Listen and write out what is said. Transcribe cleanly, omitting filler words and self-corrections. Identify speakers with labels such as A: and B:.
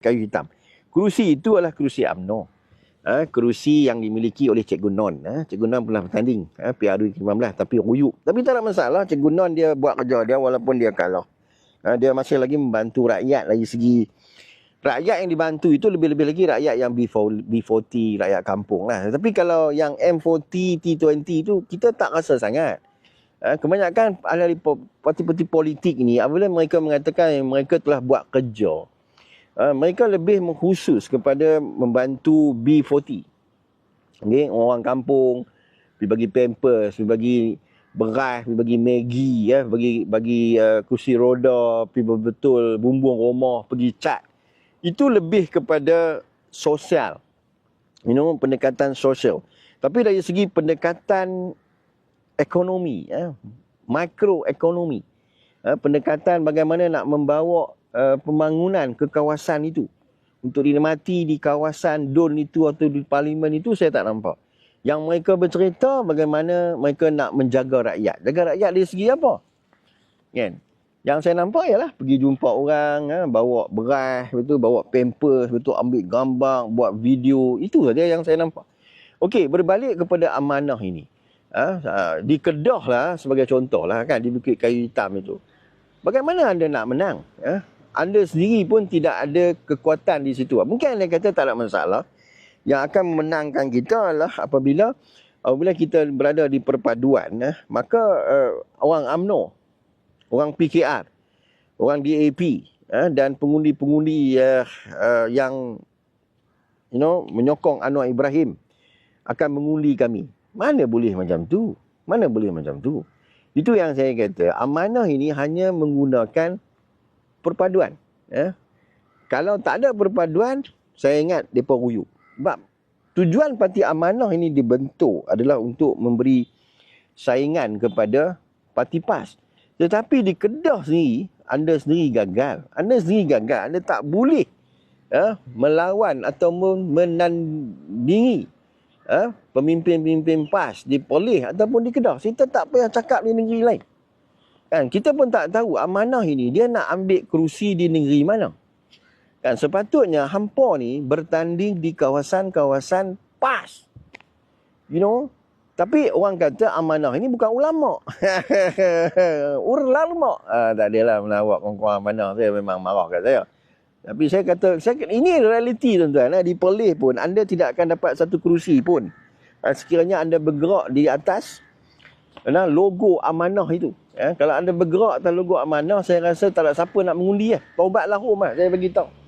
A: kayu hitam. Kerusi itu adalah kerusi UMNO. Kerusi yang dimiliki oleh Cikgu Non. Cikgu Non pernah bertanding PR2015 tapi ruyuk. Tapi tak ada masalah, Cikgu Non dia buat kerja dia walaupun dia kalah. Dia masih lagi membantu rakyat dari segi rakyat yang dibantu itu lebih-lebih lagi rakyat yang B40, rakyat kampung lah. Tapi kalau yang M40, T20 itu kita tak rasa sangat. Kebanyakan ahli parti-parti politik ni apabila mereka mengatakan yang mereka telah buat kerja, mereka lebih mengkhusus kepada membantu B40. Okay? Orang kampung, pergi bagi pampers, pergi bagi beras, pergi bagi Maggi, bagi kursi roda, pergi betul bumbung rumah, pergi cat. Itu lebih kepada sosial. Pendekatan sosial. Tapi dari segi pendekatan ekonomi, mikroekonomi, pendekatan bagaimana nak membawa pembangunan ke kawasan itu untuk dinikmati di kawasan DUN itu atau di parlimen itu, saya tak nampak. Yang mereka bercerita bagaimana mereka nak menjaga rakyat. Jaga rakyat dari segi apa? Kan? Yang saya nampak ialah pergi jumpa orang, bawa beras, betul, bawa pampers, betul, ambil gambar, buat video. Itu saja yang saya nampak. Okey, berbalik kepada amanah ini. Di Kedah lah sebagai contoh lah kan, di Bukit Kayu Hitam itu. Bagaimana anda nak menang? Anda sendiri pun tidak ada kekuatan di situ. Mungkin anda kata tak ada masalah. Yang akan memenangkan kita adalah apabila kita berada di perpaduan, maka orang UMNO, orang PKR, orang DAP dan pengundi-pengundi yang menyokong Anwar Ibrahim akan mengundi kami. Mana boleh macam tu? Mana boleh macam tu? Itu yang saya kata, amanah ini hanya menggunakan perpaduan. Kalau tak ada perpaduan, saya ingat mereka ruyuk. Sebab tujuan parti amanah ini dibentuk adalah untuk memberi saingan kepada parti PAS. Tetapi di Kedah sendiri, anda sendiri gagal. Anda sendiri gagal. Anda tak boleh melawan atau menandingi pemimpin-pemimpin PAS di Perlis ataupun di Kedah. Kita tak payah cakap di negeri lain. Kan, kita pun tak tahu amanah ini dia nak ambil kerusi di negeri mana. Kan, sepatutnya hampa ni bertanding di kawasan-kawasan PAS. Tapi orang kata amanah ini bukan ulama. Ulama. Tak adalah melawak kawan-kawan amanah. Saya memang marah kat saya. Tapi saya kata, ini realiti tuan-tuan. Di Perlis pun, anda tidak akan dapat satu kerusi pun. Sekiranya anda bergerak di atas logo amanah itu. Kalau anda bergerak atas logo amanah, saya rasa tak ada siapa nak mengundi. Taubatlah saya bagi tahu.